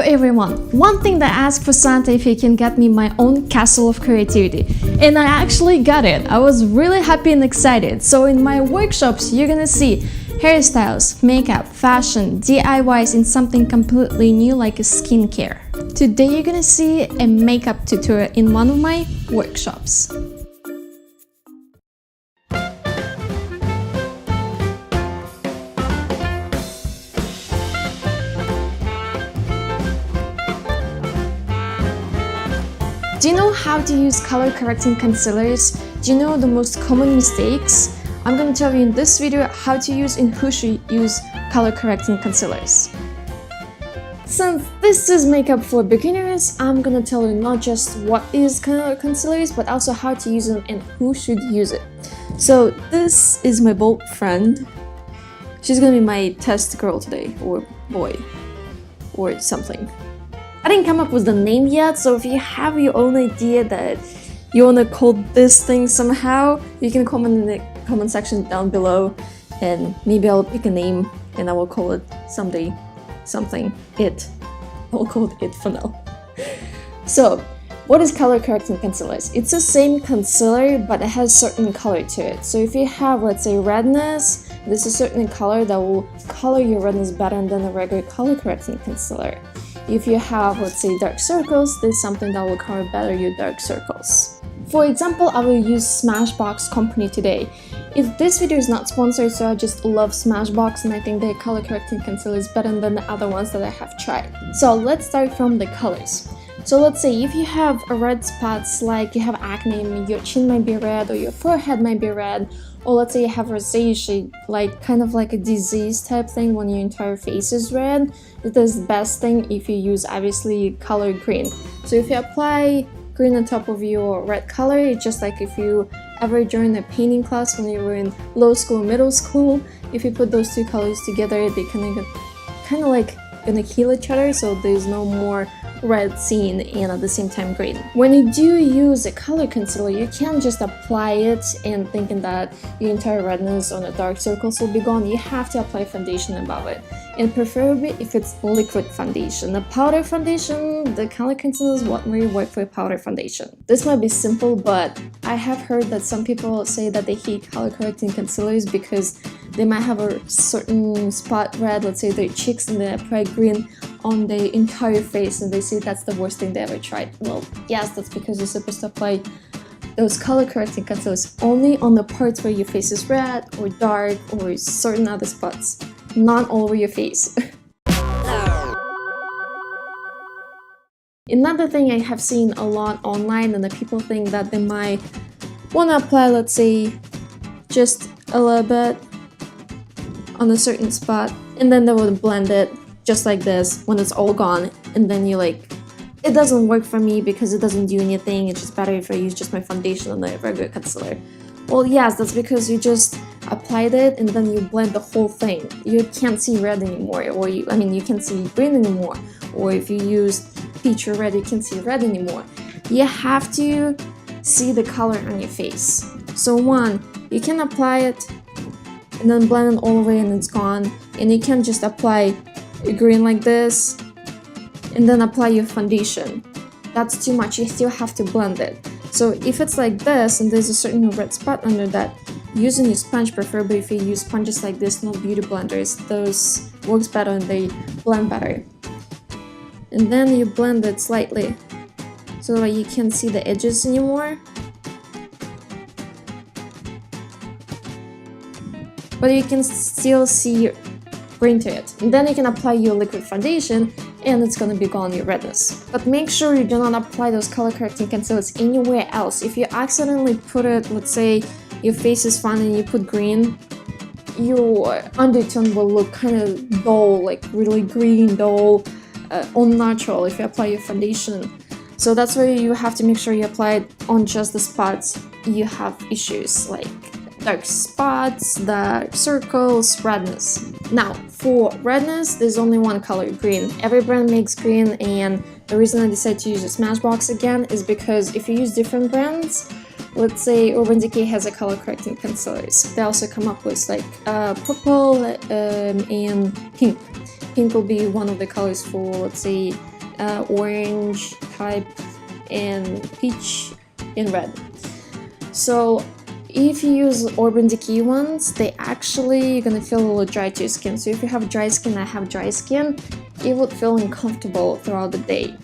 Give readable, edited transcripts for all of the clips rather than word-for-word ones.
everyone! One thing that I asked for Santa if he can get me my own castle of creativity, and I actually got it. I was really happy and excited. So in my workshops you're gonna see hairstyles, makeup, fashion, DIYs, and something completely new like a skincare. Today you're gonna see a makeup tutorial in one of my workshops. Do you know how to use color correcting concealers? Do you know the most common mistakes? I'm going to tell you in this video how to use and who should use color correcting concealers. Since this is makeup for beginners, I'm going to tell you not just what is color concealers, but also how to use them and who should use it. So this is my bold friend. She's going to be my test girl today, or boy, or something. I didn't come up with the name yet, so if you have your own idea that you want to call this thing somehow, you can comment in the comment section down below, and maybe I'll pick a name and I will call it someday something. I'll call it for now. So, what is color correcting concealers? It's the same concealer, but it has certain color to it. So if you have, let's say, redness, this is a certain color that will color your redness better than a regular color correcting concealer. If you have, let's say, dark circles, this is something that will cover better your dark circles. For example, I will use Smashbox company today. If this video is not sponsored, so I just love Smashbox and I think their color correcting concealer is better than the other ones that I have tried. So let's start from the colors. So let's say if you have red spots, like you have acne, your chin might be red or your forehead might be red, or let's say you have rosacea, like kind of like a disease type thing when your entire face is red, it is the best thing if you use obviously color green. So if you apply green on top of your red color, it's just like if you ever joined a painting class when you were in low school, middle school, if you put those two colors together, they kind of like gonna heal each other, so there's no more red seen and at the same time green. When you do use a color concealer, you can't just apply it and thinking that your entire redness on the dark circles will be gone. You have to apply foundation above it, and preferably if it's liquid foundation. A powder foundation, the color concealers won't really work for a powder foundation. This might be simple, but I have heard that some people say that they hate color correcting concealers because they might have a certain spot red, let's say their cheeks, and they apply green on the entire face and they say that's the worst thing they ever tried. Well, yes, that's because you're supposed to apply those color correcting concealers only on the parts where your face is red or dark or certain other spots, not all over your face. Another thing I have seen a lot online, and the people think that they might want to apply, let's say, just a little bit on a certain spot, and then they would blend it just like this when it's all gone, and then you're like, it doesn't work for me because it doesn't do anything, it's just better if I use just my foundation on the regular concealer. Well, yes, that's because you just applied it and then you blend the whole thing. You can't see red anymore, or you can't see green anymore, or if you use peach or red, you can't see red anymore. You have to see the color on your face. So one, you can apply it and then blend it all the way and it's gone, and you can't just apply green like this and then apply your foundation. That's too much, you still have to blend it. So if it's like this and there's a certain red spot under that, using your sponge, preferably if you use sponges like this, not beauty blenders, those works better and they blend better. And then you blend it slightly so that you can't see the edges anymore, but you can still see green to it. And then you can apply your liquid foundation and it's gonna be gone, your redness. But make sure you do not apply those color correcting concealers anywhere else. If you accidentally put it, let's say your face is fine and you put green, your undertone will look kind of dull, like really green, dull, unnatural if you apply your foundation. So that's why you have to make sure you apply it on just the spots you have issues, like dark spots, dark circles, redness. Now, for redness, there's only one color, green. Every brand makes green, and the reason I decided to use a Smashbox again is because if you use different brands, let's say Urban Decay has a color correcting concealers. They also come up with like purple and pink. Pink will be one of the colors for, let's say, orange type, and peach, and red. So if you use Urban Decay ones, they actually gonna feel a little dry to your skin. So if you have dry skin, I have dry skin, it would feel uncomfortable throughout the day.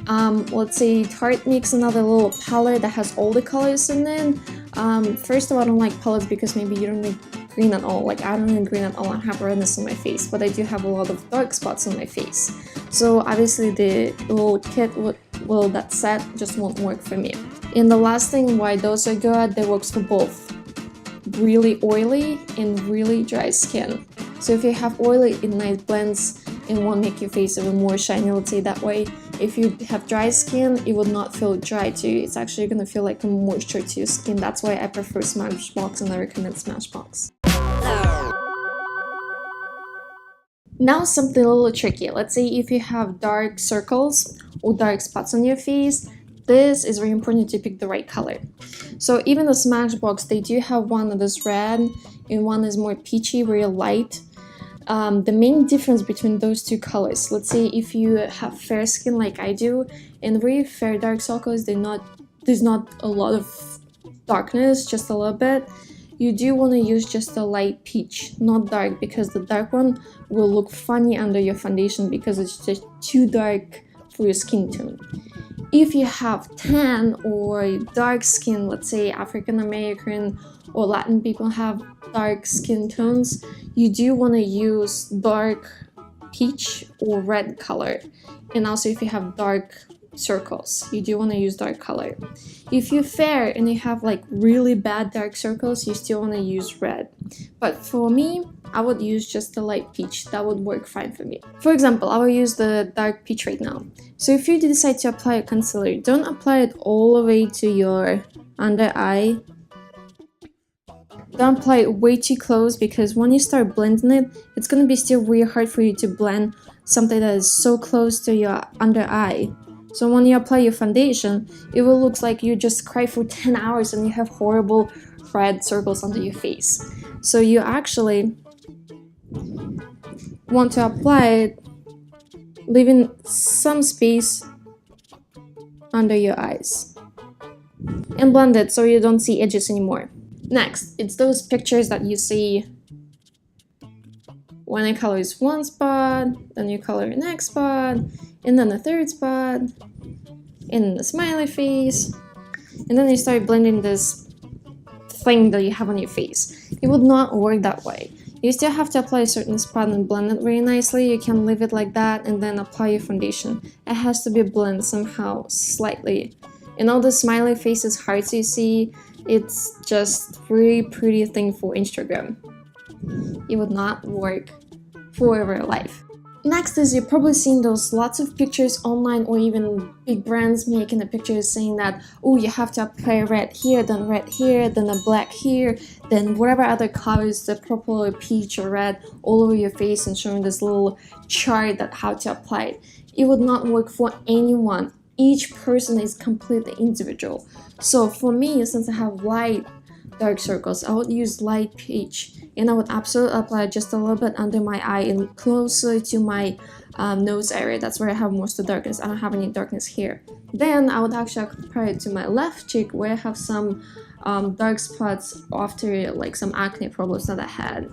Let's say Tarte makes another little palette that has all the colors in it. First of all, I don't like palettes because maybe you don't need green at all. Like I don't need green at all, I have redness on my face, but I do have a lot of dark spots on my face. So obviously the little kit that set just won't work for me. And the last thing why those are good, they works for both really oily and really dry skin. So if you have oily, it nice blends and won't make your face even more shiny, let's say that way. If you have dry skin, it will not feel dry to you. It's actually gonna feel like a moisture to your skin. That's why I prefer Smashbox and I recommend Smashbox. Now something a little tricky. Let's say if you have dark circles or dark spots on your face, this is very important to pick the right color. So even the Smashbox, they do have one that is red and one is more peachy, very light. The main difference between those two colors, let's say if you have fair skin like I do, and very fair dark circles, there's not a lot of darkness, just a little bit. You do want to use just a light peach, not dark, because the dark one will look funny under your foundation because it's just too dark for your skin tone. If you have tan or dark skin, let's say African American or Latin people have dark skin tones, you do want to use dark peach or red color. And also if you have dark circles, you do want to use dark color. If you're fair and you have like really bad dark circles, you still want to use red. But for me, I would use just the light peach. That would work fine for me. For example, I will use the dark peach right now. So if you decide to apply a concealer, don't apply it all the way to your under eye. Don't apply it way too close, because when you start blending it, it's going to be still really hard for you to blend something that is so close to your under eye. So when you apply your foundation, it will look like you just cry for 10 hours and you have horrible red circles under your face. So you actually want to apply it, leaving some space under your eyes. And blend it so you don't see edges anymore. Next, it's those pictures that you see when I color is one spot, then you color the next spot, and then the third spot, and the smiley face, and then you start blending this thing that you have on your face. It would not work that way. You still have to apply a certain spot and blend it very nicely. You can leave it like that and then apply your foundation. It has to be blended somehow, slightly. And all the smiley faces, hearts you see, it's just really pretty thing for Instagram. It would not work for real life. Next is you've probably seen those lots of pictures online, or even big brands making the pictures saying that, oh, you have to apply red here, then a black here, then whatever other colors, the purple or peach or red, all over your face, and showing this little chart that how to apply it. It would not work for anyone. Each person is completely individual. So for me, since I have light dark circles, I would use light peach, and I would absolutely apply just a little bit under my eye and closer to my nose area. That's where I have most of the darkness. I don't have any darkness here. Then I would actually apply it to my left cheek, where I have some dark spots after like some acne problems that I had.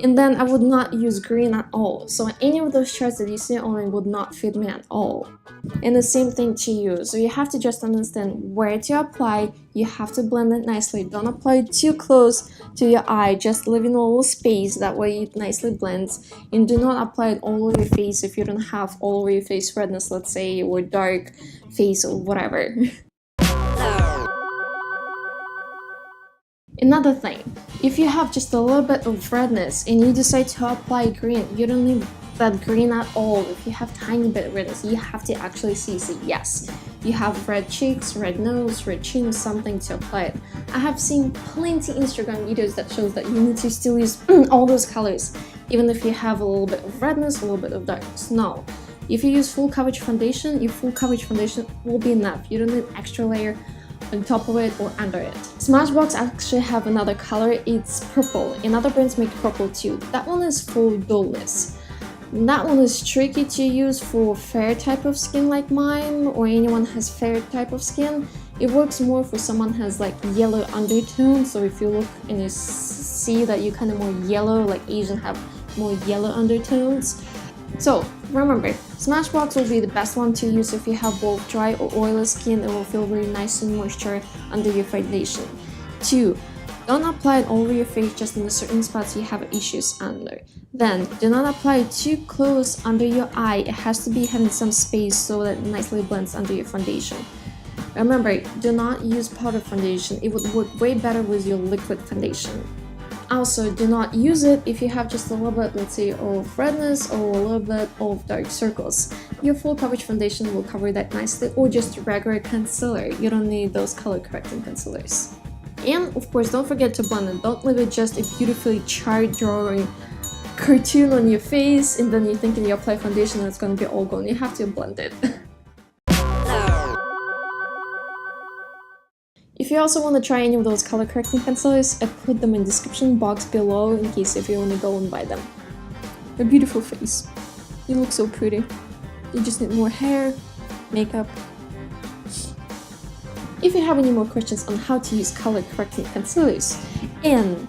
And then I would not use green at all. So any of those charts that you see online would not fit me at all. And the same thing to you. So you have to just understand where to apply. You have to blend it nicely. Don't apply it too close to your eye. Just leaving a little space. That way it nicely blends. And do not apply it all over your face if you don't have all over your face redness, let's say, or dark face or whatever. Another thing, if you have just a little bit of redness and you decide to apply green, you don't need that green at all. If you have tiny bit of redness, you have to actually see, yes, you have red cheeks, red nose, red chin, something to apply it. I have seen plenty Instagram videos that shows that you need to still use all those colors, even if you have a little bit of redness, a little bit of darkness. No. If you use full coverage foundation, your full coverage foundation will be enough. You don't need extra layer on top of it or under it. Smashbox actually have another color, it's purple, and other brands make purple too. That one is full dullness. That one is tricky to use for fair type of skin like mine, or anyone has fair type of skin. It works more for someone has like yellow undertone, so if you look and you see that you're kind of more yellow, like Asian have more yellow undertones. So remember, Smashbox will be the best one to use if you have both dry or oily skin. It will feel very nice and moisture under your foundation. 2. Don't apply it all over your face, just in the certain spots you have issues under. Then, do not apply it too close under your eye. It has to be having some space so that it nicely blends under your foundation. Remember, do not use powder foundation. It would work way better with your liquid foundation. Also, do not use it if you have just a little bit, let's say, of redness or a little bit of dark circles. Your full coverage foundation will cover that nicely, or just regular concealer. You don't need those color correcting concealers. And of course, don't forget to blend it. Don't leave it just a beautifully chart drawing cartoon on your face and then you're thinking you apply foundation and it's gonna be all gone. You have to blend it. If you also want to try any of those color correcting concealers, I put them in the description box below in case if you want to go and buy them. A beautiful face. You look so pretty. You just need more hair, makeup. If you have any more questions on how to use color correcting concealers and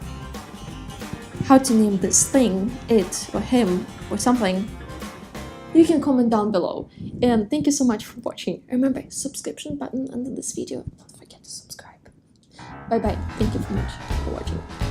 how to name this thing, it or him or something, you can comment down below. And thank you so much for watching. Remember, subscription button under this video. Don't forget to subscribe. Bye bye. Thank you so much for watching.